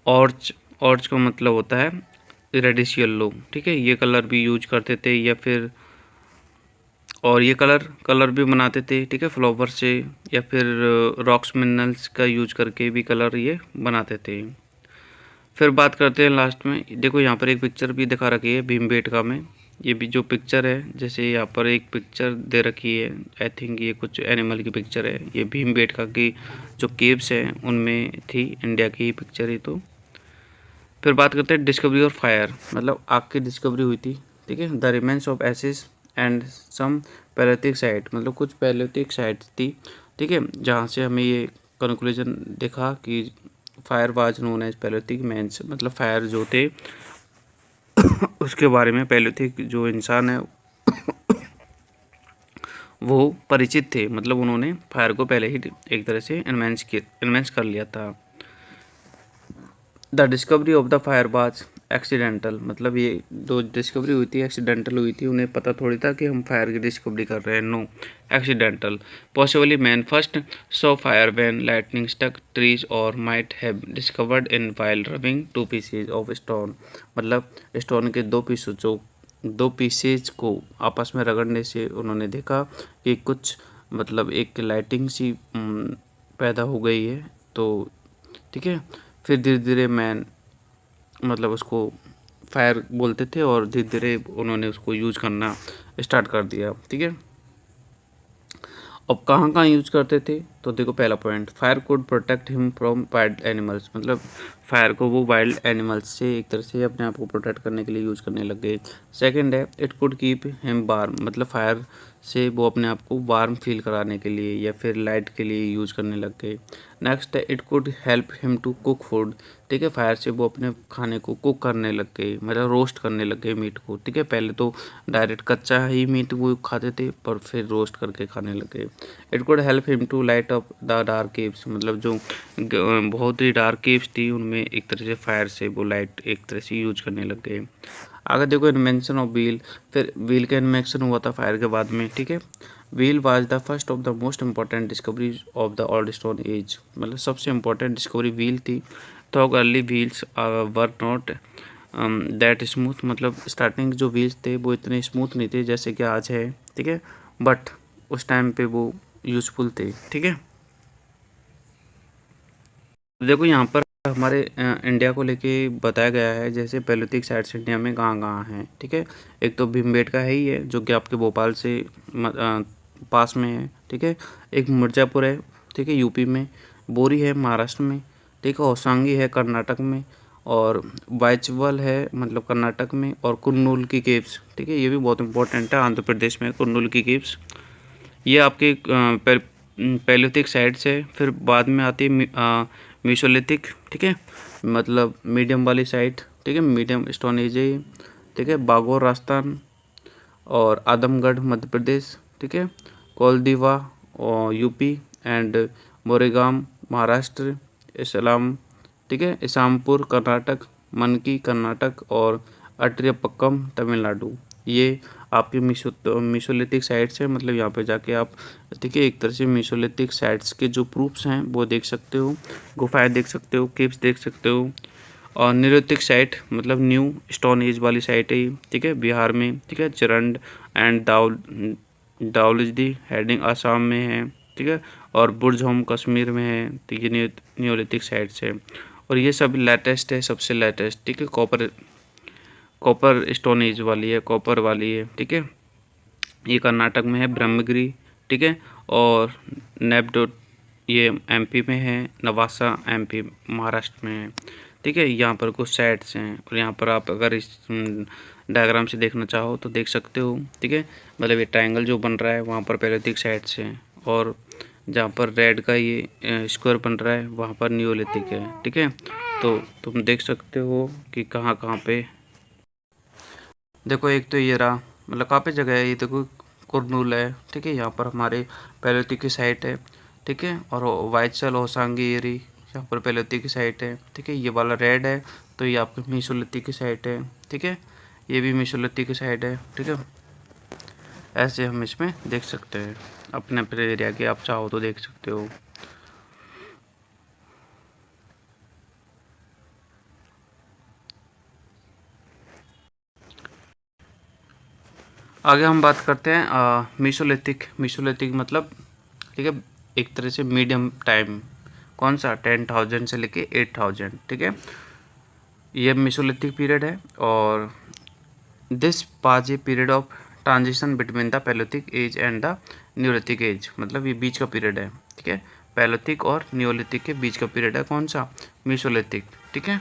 [SPEAKER 1] ऑर्च का मतलब होता है रेडिश येलो, ठीक है, ये कलर भी यूज करते थे। या फिर और ये कलर भी बनाते थे, ठीक है, फ्लावर से, या फिर रॉक्स मिनरल्स का यूज करके भी कलर ये बनाते थे। फिर बात करते हैं लास्ट में, देखो यहाँ पर एक पिक्चर भी दिखा रखी है भीमबेटका में। ये भी जो पिक्चर है, जैसे यहाँ पर एक पिक्चर दे रखी है, आई थिंक ये कुछ एनिमल की पिक्चर है। ये भीमबेटका की जो केव्स हैं उनमें थी, इंडिया की पिक्चर है। तो फिर बात करते हैं डिस्कवरी ऑफ फायर, मतलब आग की डिस्कवरी हुई थी, ठीक है। The remains of ashes and some palaeolithic site, मतलब कुछ पैलेथिक साइट्स थी, ठीक है, जहाँ से हमें ये कंक्लूजन देखा कि fire was known as palaeolithic man's, मतलब फायर जो थे उसके बारे में पैलेथिक जो इंसान है वो परिचित थे, मतलब उन्होंने फायर को पहले ही एक तरह से इन्वेंस कर लिया था। The discovery of the fire was accidental, मतलब ये जो डिस्कवरी हुई थी एक्सीडेंटल हुई थी, उन्हें पता थोड़ी था कि हम फायर की डिस्कवरी कर रहे हैं। No, accidental. Possibly man first saw fire when lightning struck trees और might have discovered in while rubbing two pieces of stone, मतलब स्टोन के दो पीसेज को आपस में रगड़ने से उन्होंने देखा कि कुछ, मतलब एक लाइटिंग सी पैदा हो गई है। तो ठीक है, फिर धीरे धीरे मैन, मतलब उसको फायर बोलते थे और धीरे धीरे उन्होंने उसको यूज़ करना स्टार्ट कर दिया। ठीक है, अब कहाँ कहाँ यूज करते थे, तो देखो पहला point, fire could protect him from wild animals, मतलब फायर को वो वाइल्ड एनिमल्स से एक तरह से अपने आप को प्रोटेक्ट करने के लिए यूज़ करने लग गए। सेकंड है, it could keep him warm, मतलब फायर से वो अपने आप को वार्म फील कराने के लिए या फिर लाइट के लिए यूज़ करने लग गए। नेक्स्ट है, it could help him to cook food, ठीक है, फायर से वो अपने खाने को कुक करने लग गए, मतलब रोस्ट करने लग गए मीट को। ठीक है, पहले तो डायरेक्ट कच्चा ही मीट वो खाते थे, पर फिर रोस्ट करके खाने लग गए। It could help him to light up the dark caves, मतलब जो बहुत ही डार्क केव्स थी उनमें एक तरह से फायर से वो लाइट एक तरह से यूज करने लग गए। आगे देखो इन्वेंशन ऑफ व्हील, फिर व्हील का इन्वेंशन हुआ था फायर के बाद में। ठीक है, wheel was the first of the most important discovery of the old stone as, मतलब सबसे इंपॉर्टेंट डिस्कवरी व्हील थी। तो early wheels were not that smooth, मतलब स्टार्टिंग जो व्हील्स थे वो इतने स्मूथ नहीं थे जैसे कि आज है। ठीक है, बट उस टाइम पे वो यूज़फुल थे। ठीक है, देखो यहाँ पर हमारे इंडिया को लेके बताया गया है, जैसे पैलोथिक साइट्स इंडिया में कहाँ कहाँ हैं। ठीक है, एक तो भीमबेटका है ही है जो कि आपके भोपाल से पास में है। ठीक है, एक मिर्ज़ापुर है, ठीक है, यूपी में। बोरी है महाराष्ट्र में। ठीक है, होसांगी है कर्नाटक में। और बाइचवल है, मतलब कर्नाटक में। और कुन्नुल की केव्स, ठीक है, ये भी बहुत इंपॉर्टेंट है, आंध्र प्रदेश में कुन्नुल की केव्स। ये आपके पैलोथिक साइट्स है। फिर बाद में आती है मीसोलिथिक, ठीक है, मतलब मीडियम वाली साइट। ठीक है, मीडियम स्टोन एज है ये। ठीक है, बागोर राजस्थान और आदमगढ़ मध्य प्रदेश। ठीक है, कोलदीवा और यूपी एंड मोरेगाम महाराष्ट्र, इस्लाम, ठीक है, इसामपुर कर्नाटक, मनकी कर्नाटक और अट्रियपक्कम तमिलनाडु। ये आपकी मीसोलिथिक साइट्स है, मतलब यहाँ पे जाके आप, ठीक है, एक तरह से मीसोलिथिक साइट्स के जो प्रूफ्स हैं वो देख सकते हो, गुफाएं देख सकते हो, केव्स देख सकते हो। और निलोथिक साइट, मतलब न्यू स्टोन एज वाली साइट है ये। ठीक है, बिहार में। ठीक है, चरंड एंड दाउलजी हेडिंग आसाम में है। ठीक है, और बुर्ज होम कश्मीर में है। तो ये न्योलिथिक साइट्स है और ये सब लेटेस्ट है, सबसे लेटेस्ट। ठीक है, कॉपर स्टोन एज वाली है, कॉपर वाली है। ठीक है, ये कर्नाटक में है ब्रह्मगिरी। ठीक है, और नेपडोट ये एमपी में है, नवासा एमपी महाराष्ट्र में है। ठीक है, यहाँ पर कुछ साइट्स हैं और यहाँ पर आप अगर इस डायग्राम से देखना चाहो तो देख सकते हो। ठीक है, मतलब ये ट्रायंगल जो बन रहा है वहाँ पर पैलोथिक साइट्स हैं और जहाँ पर रेड का ये स्क्वायर बन रहा है वहाँ पर नियोलिथिक है। ठीक है, तो तुम देख सकते हो कि कहाँ कहाँ पे। देखो एक तो ये रहा, मतलब काफ़ी जगह है ये, देखो कुरनूल है। ठीक है, यहाँ पर हमारे पैलोथिक की साइट है। ठीक है, और वाइचल होसांगी एरी, यहाँ पर पैलोथिक की साइट है। ठीक है, ये वाला रेड है तो ये आपकी मीसोलिथिक की साइट है। ठीक है, ये भी मीसोलिथिक की साइट है। ठीक है, ऐसे हम इसमें देख सकते हैं, अपने अपने एरिया के आप चाहो तो देख सकते हो। आगे हम बात करते हैं मीसोलिथिक मतलब, ठीक है, एक तरह से मीडियम टाइम, कौन सा, 10,000 से लेके 8,000। ठीक है, ये मीसोलिथिक पीरियड है और this was a period of transition between the palaeolithic age and the neolithic age, मतलब ये बीच का पीरियड है। ठीक है, पैलोथिक और न्योलिथिक के बीच का पीरियड है कौन सा, मीसोलिथिक। ठीक है,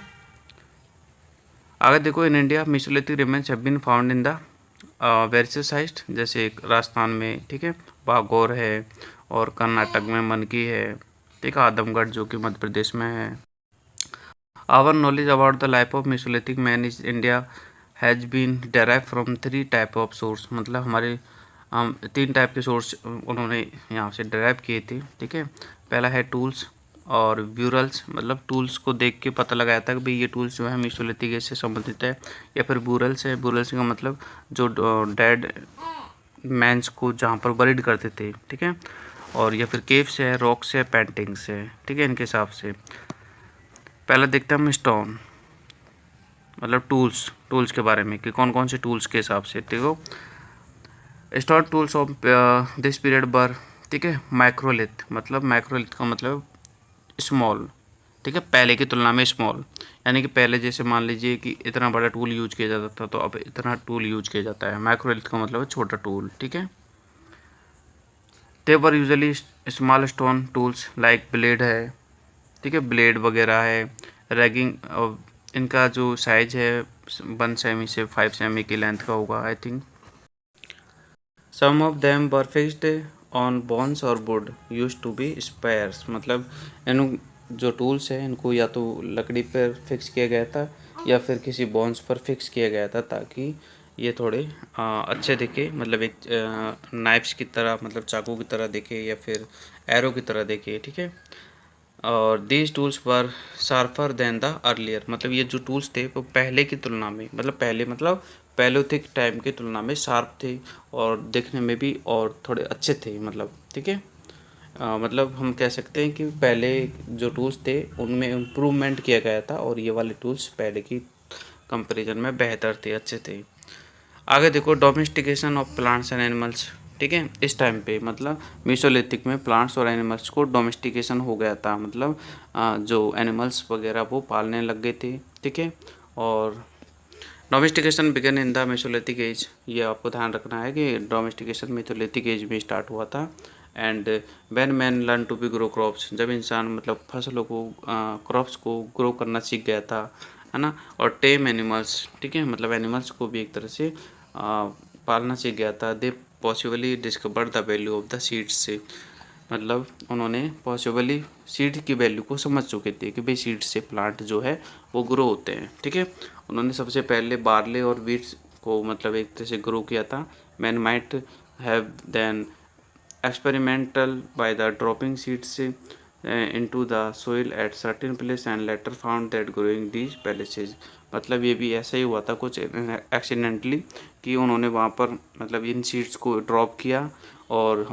[SPEAKER 1] आगे देखो in India mesolithic remains have been found in the various site, जैसे एक राजस्थान में, ठीक है, बागौर है, और कर्नाटक में मनकी है। ठीक है, आदमगढ़ जो कि मध्य प्रदेश में है। Our knowledge about the life of mesolithic man is India has been derive from 3 type of source, मतलब हमारे हम 3 टाइप के सोर्स उन्होंने यहाँ से डेराइव किए थे। ठीक है, पहला है टूल्स, और ब्यूरल्स मतलब टूल्स को देख के पता लगाया था कि भाई ये टूल्स जो है मेसोलिथिक एज से संबंधित है। या फिर ब्यूरल्स है, ब्यूरल्स का मतलब जो डेड मैंस को जहाँ पर बरीड करते थे, ठीक है। और या फिर केव्स है, रॉक्स है, पेंटिंग्स है, ठीक है। इनके हिसाब से पहला देखते हैं हम स्टोन मतलब टूल्स के बारे में कि कौन कौन से टूल्स के हिसाब से, देखो stone tools of this period बर, ठीक है। माइक्रोलिथ मतलब माइक्रोलिथ का मतलब स्मॉल, ठीक है, पहले की तुलना में स्मॉल। यानी कि पहले जैसे मान लीजिए कि इतना बड़ा टूल यूज किया जाता था, तो अब इतना टूल यूज किया जाता है। माइक्रोलिथ का मतलब है छोटा टूल, ठीक है। They were usually small stone tools like blade है, ठीक है, ब्लेड वगैरह है। रैगिंग इनका जो साइज है 1 सेमी से 5 सेमी की लेंथ का होगा I think. Some of them were fixed on bones और wood used to be spears मतलब इन जो टूल्स हैं इनको या तो लकड़ी पर फिक्स किया गया था या फिर किसी बोन्स पर फिक्स किया गया था ताकि ये थोड़े अच्छे दिखे, मतलब एक नाइफ्स की तरह, मतलब चाकू की तरह दिखे या फिर एरो की तरह दिखे, ठीक है। और these tools were sharper than the earlier मतलब ये जो टूल्स थे वो पहले की तुलना में, मतलब पहले मतलब पैलोथिक टाइम की तुलना में शार्प थे और देखने में भी और थोड़े अच्छे थे, मतलब ठीक है। मतलब हम कह सकते हैं कि पहले जो टूल्स थे उनमें इम्प्रूवमेंट किया गया था और ये वाले टूल्स पहले की कंपैरिजन में बेहतर थे, अच्छे थे। आगे देखो domestication of plants and animals, ठीक है। इस टाइम पे मतलब मेसोलिथिक में प्लांट्स और एनिमल्स को डोमेस्टिकेशन हो गया था, मतलब जो एनिमल्स वगैरह वो पालने लग गए थे, ठीक है। और domestication began in the mesolithic age, ये आपको ध्यान रखना है कि डोमेस्टिकेशन मेसोलिथिक एज में स्टार्ट हुआ था। And when man learn to be grow crops, जब इंसान मतलब फसलों को क्रॉप्स को ग्रो करना सीख गया था, है ना। और टेम एनिमल्स, ठीक है, मतलब एनिमल्स को भी एक तरह से पालना सीख गया था। They possibly discover the value of the seeds से, मतलब उन्होंने पॉसिबली सीड की वैल्यू को समझ चुके थे कि भाई सीड से प्लांट जो है वो ग्रो होते हैं, ठीक है। उन्होंने सबसे पहले बार्ले और वीट्स को मतलब एक तरह से ग्रो किया था। Man might have then experimental by the dropping seeds into the soil at certain place and later found that growing these palaces, मतलब ये भी ऐसा ही हुआ था कुछ एक्सीडेंटली कि उन्होंने वहाँ पर मतलब इन सीड्स को ड्रॉप किया और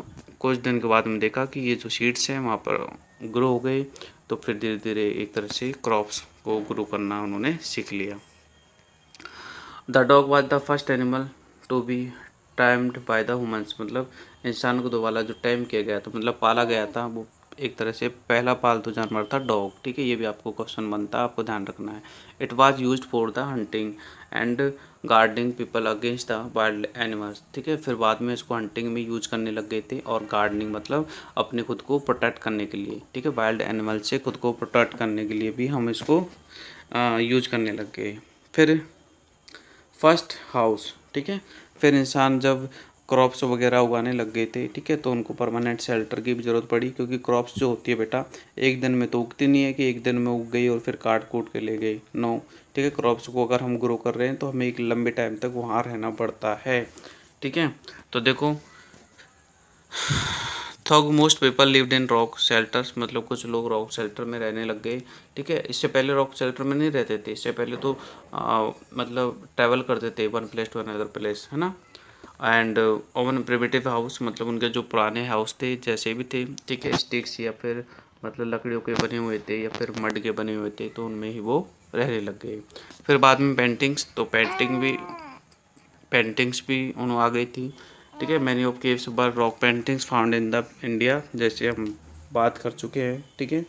[SPEAKER 1] कुछ दिन के बाद में देखा कि ये जो सीड्स हैं वहाँ पर ग्रो हो गए। तो फिर धीरे धीरे एक तरह से क्रॉप्स को ग्रो करना उन्होंने सीख लिया। The dog was the first animal to be tamed by the humans, मतलब इंसान को दोबारा जो टाइम किया गया था मतलब पाला गया था वो एक तरह से पहला पालतू जानवर था डॉग, ठीक है। ये भी आपको क्वेश्चन बनता है, आपको ध्यान रखना है। It was used for the hunting and guarding people against the wild animals, ठीक है। फिर बाद में इसको हंटिंग में यूज करने लग गए थे और गार्डनिंग मतलब अपने खुद को प्रोटेक्ट करने के लिए, ठीक है। वाइल्ड एनिमल से खुद को प्रोटेक्ट करने के लिए भी हम इसको यूज करने लग गए। फिर फर्स्ट हाउस, ठीक है। फिर इंसान जब क्रॉप्स वगैरह उगाने लग गए थे, ठीक है, तो उनको परमानेंट शेल्टर की भी ज़रूरत पड़ी क्योंकि क्रॉप्स जो होती है बेटा एक दिन में तो उगती नहीं है कि एक दिन में उग गई और फिर काट कूट के ले गई, नो, ठीक है। क्रॉप्स को अगर हम ग्रो कर रहे हैं तो हमें एक लंबे टाइम तक वहाँ रहना पड़ता है, ठीक है। तो देखो though most people lived in rock shelters, मतलब कुछ लोग रॉक शेल्टर में रहने लग गए, ठीक है। इससे पहले रॉक शेल्टर में नहीं रहते थे, इससे पहले तो मतलब ट्रैवल करते थे one place to another place, है ना। एंड ओवन प्रिमिटिव हाउस, मतलब उनके जो पुराने हाउस थे जैसे भी थे, ठीक है, स्टिक्स या फिर मतलब लकड़ियों के बने हुए थे या फिर मड के बने हुए थे, तो उनमें ही वो रहने लग गए। फिर बाद में पेंटिंग्स, तो पेंटिंग्स भी उन्होंने आ गई थी, ठीक है। Many of caves were rock paintings found in the India, जैसे हम बात कर चुके हैं, ठीक है।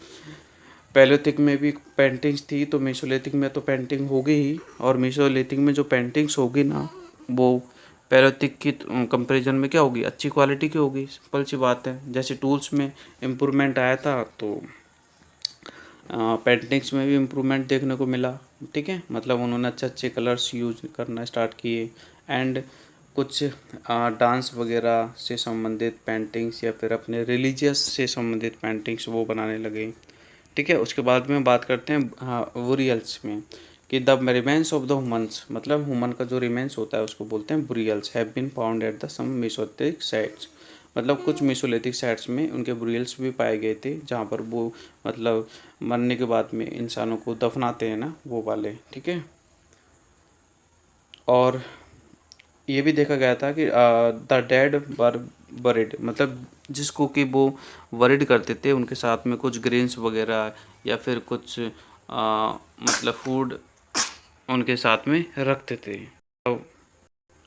[SPEAKER 1] पैलोथिक में भी पेंटिंग्स थी तो मेसोलिथिक में तो पेंटिंग होगी ही, और मेसोलिथिक में जो पेंटिंग्स होगी ना वो पैलोथिक की कंपैरिजन में क्या होगी, अच्छी क्वालिटी की होगी, सिंपल सी बात है। जैसे टूल्स में इम्प्रूवमेंट आया था तो पेंटिंग्स में भी इम्प्रूवमेंट देखने को मिला, ठीक है। मतलब उन्होंने अच्छे अच्छे कलर्स यूज करना स्टार्ट किए एंड कुछ डांस वगैरह से संबंधित पेंटिंग्स या फिर अपने रिलीजियस से संबंधित पेंटिंग्स वो बनाने लगे, ठीक है। उसके बाद में बात करते हैं बुरियल्स में कि the remains of the humans, मतलब ह्यूमन का जो रिमेन्स होता है उसको बोलते हैं burials, have been found at the some mesolithic sites, मतलब कुछ मेसोलिथिक साइट्स में उनके बुरियल्स भी पाए गए थे, जहाँ पर वो मतलब मरने के बाद में इंसानों को दफनाते हैं ना, वो वाले, ठीक है। और ये भी देखा गया था कि द डेड वर बरिड, मतलब जिसको कि वो वरिड करते थे, उनके साथ में कुछ ग्रेन्स वगैरह या फिर कुछ मतलब फूड उनके साथ में रखते थे, तो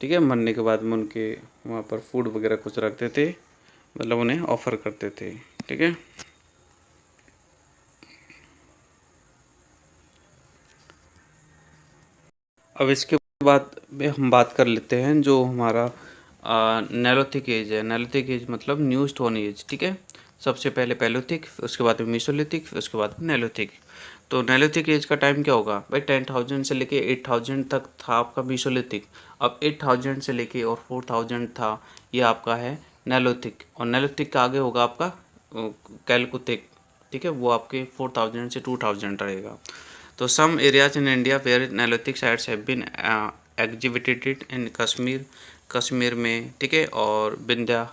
[SPEAKER 1] ठीक है, मरने के बाद में उनके वहाँ पर फूड वगैरह कुछ रखते थे, मतलब उन्हें ऑफ़र करते थे, ठीक है। अब इसके बाद में हम बात कर लेते हैं जो हमारा नेलोथिक एज है। नेलोथिक एज मतलब न्यू स्टोन एज, ठीक है। सबसे पहले पैलोथिक, उसके बाद में मेसोलिथिक, उसके बाद में नेलोथिक। तो नेलोथिक एज का टाइम क्या होगा भाई, 10,000 से लेके 8,000 तक था आपका मेसोलिथिक। अब 8,000 से लेके और 4,000 था, ये आपका है नेलोथिक। और नेलोथिक का आगे होगा आपका कैलकोथिक, ठीक है, वो आपके 4,000 से 2,000 रहेगा। तो some areas in India where neolithic sites have been exhibited in Kashmir, Kashmir में, ठीक है, और विंध्या,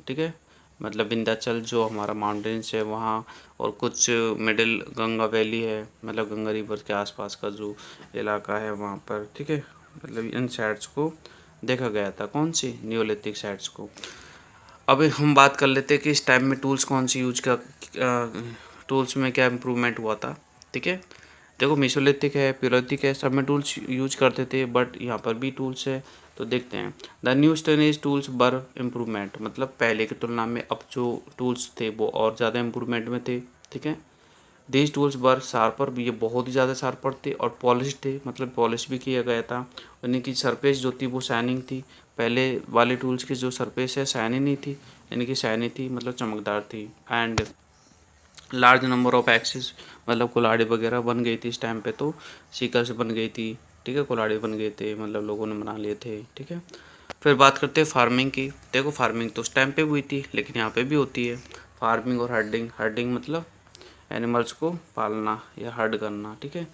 [SPEAKER 1] ठीक है, मतलब विंध्याचल जो हमारा माउंटेन्स है वहाँ, और कुछ मिडिल गंगा वैली है, मतलब गंगा रिवर के आसपास का जो इलाका है वहाँ पर, ठीक है। मतलब इन साइट्स को देखा गया था, कौन सी नियोलिथिक साइट्स को। अब हम बात कर लेते हैं कि इस टाइम में टूल्स कौन सी यूज का, टूल्स में क्या इम्प्रूवमेंट हुआ था, ठीक है। देखो मेसोलिथिक है, पैलोथिक है, सब में टूल्स यूज करते थे, बट यहाँ पर भी टूल्स है, तो देखते हैं। The new stone age tools बर इम्प्रूवमेंट, मतलब पहले की तुलना में अब जो टूल्स थे वो और ज़्यादा इम्प्रूवमेंट में थे, ठीक है। दीज टूल्स बर शार्पर, भी ये बहुत ही ज़्यादा शार्पर थे, और पॉलिश थे, मतलब पॉलिश भी किया गया था। यानी कि सरफेस जो थी वो शाइनिंग थी, पहले वाले टूल्स की जो सरफेस है शाइनिंग नहीं थी, यानी कि शाइनी थी, मतलब चमकदार थी। And large number of axis, मतलब कुल्हाड़ी वगैरह बन गई थी इस टाइम पे, तो सीकर से बन गई थी, ठीक है, कुल्हाड़ी बन गए थे, मतलब लोगों ने बना लिए थे, ठीक है। फिर बात करते हैं फार्मिंग की। देखो फार्मिंग तो उस टाइम पे भी हुई थी, लेकिन यहाँ पे भी होती है फार्मिंग और हर्डिंग। हर्डिंग मतलब एनिमल्स को पालना या हर्ड करना, ठीक है।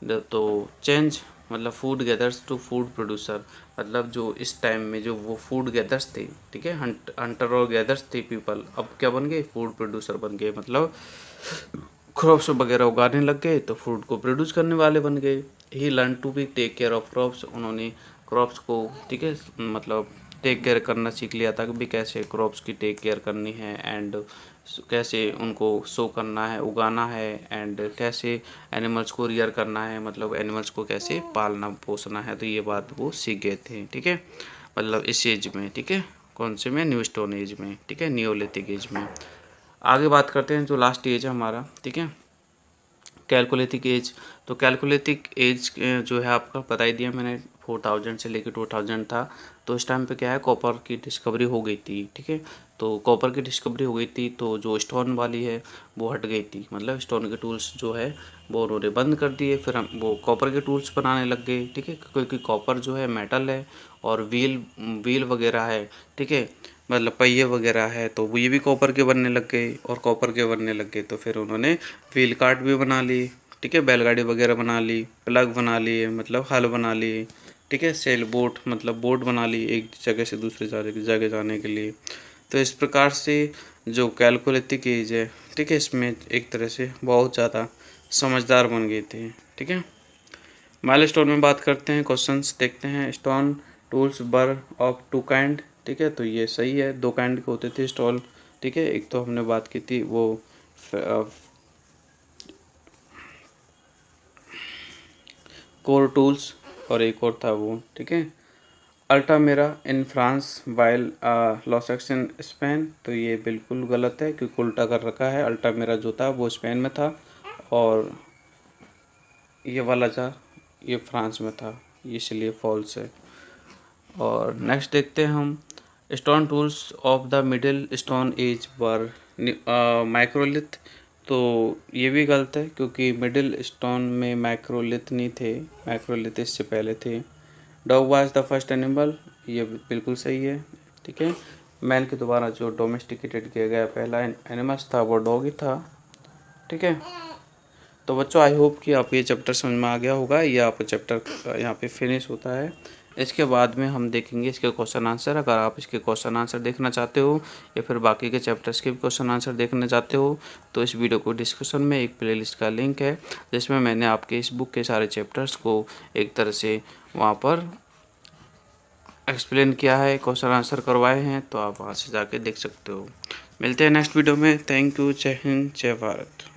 [SPEAKER 1] तो चेंज मतलब food gatherers to food producer, मतलब जो इस टाइम में जो वो फूड गैदर्स थे, ठीक है, हंटर और गैदर्स थे पीपल, अब क्या बन गए, फूड प्रोड्यूसर बन गए, मतलब क्रॉप्स वगैरह उगाने लग गए, तो फूड को प्रोड्यूस करने वाले बन गए। He learn to be take care of crops, उन्होंने क्रॉप्स को, ठीक है, मतलब टेक केयर करना सीख लिया था कि भी कैसे क्रॉप्स की टेक केयर करनी है, एंड कैसे उनको शो करना है, उगाना है, एंड कैसे एनिमल्स को रियर करना है, मतलब एनिमल्स को कैसे पालना पोसना है, तो ये बात वो सीख गए थे, ठीक है, मतलब इस एज में, ठीक है, कौन से में, न्यू स्टोन एज में, ठीक है, नियोलिथिक एज में। आगे बात करते हैं जो लास्ट एज है हमारा, ठीक है, कैलकुलेटिक एज। तो कैलकुलेटिक एज जो है आपका बता ही दिया मैंने, 4,000 से लेकर 2,000 था। तो इस टाइम पे क्या है, कॉपर की डिस्कवरी हो गई थी, ठीक है। तो कॉपर की डिस्कवरी हो गई थी, तो जो स्टोन वाली है वो हट गई थी, मतलब स्टोन के टूल्स जो है वो उन्होंने बंद कर दिए, फिर हम वो कॉपर के टूल्स बनाने लग गए, ठीक है, क्योंकि कॉपर जो है मेटल है, और व्हील व्हील वगैरह है, ठीक है, मतलब पहिए वगैरह है, तो वो ये भी कॉपर के बनने लग गए, और कॉपर के बनने लग गए तो फिर उन्होंने व्हील कार्ट भी बना ली, ठीक है, बैलगाड़ी वगैरह बना ली, प्लग बना लिए, मतलब हल बना लिए, ठीक है, सेल बोट, मतलब बोट बना ली एक जगह से दूसरी जगह जाने के लिए। तो इस प्रकार से जो कैलकुलेटिक एज है, ठीक है, इसमें एक तरह से बहुत ज़्यादा समझदार बन गए थे, ठीक है। माइलस्टोन में बात करते हैं, क्वेश्चंस देखते हैं। स्टोन टूल्स बर ऑफ टू काइंड, ठीक है, तो ये सही है, दो काइंड के होते थे स्टॉल, ठीक है। एक तो हमने बात की थी वो कोर टूल्स, और एक और था वो, ठीक है, Altamira in France while Lascaux in Spain. तो ये बिल्कुल गलत है, क्योंकि उल्टा कर रखा है, अल्टामेरा जो था वो स्पेन में था, और ये वाला था ये फ्रांस में था, इसलिए फॉल्स है। और नेक्स्ट देखते हैं हम, stone tools of the middle stone age were microlith. तो ये भी गलत है, क्योंकि मिडिल स्टोन में माइक्रोलिथ नहीं थे, माइक्रोलिथ इससे पहले थे। Dog was the first animal, ये बिल्कुल सही है, ठीक है। मैन के द्वारा जो डोमेस्टिकेटेड किया गया पहला एनिमल्स था वो डॉग ही था, ठीक है। तो बच्चों आई होप कि आप ये चैप्टर समझ में आ गया होगा, ये आपका चैप्टर यहाँ पे फिनिश होता है। इसके बाद में हम देखेंगे इसके क्वेश्चन आंसर। अगर आप इसके क्वेश्चन आंसर देखना चाहते हो या फिर बाकी के चैप्टर्स के भी क्वेश्चन आंसर देखना चाहते हो तो इस वीडियो को डिस्क्रिप्शन में एक प्लेलिस्ट का लिंक है जिसमें मैंने आपके इस बुक के सारे चैप्टर्स को एक तरह से वहाँ पर एक्सप्लेन किया है, क्वेश्चन आंसर करवाए हैं, तो आप वहाँ से जाके देख सकते हो। मिलते हैं नेक्स्ट वीडियो में। Thank you. जय हिंद, जय भारत।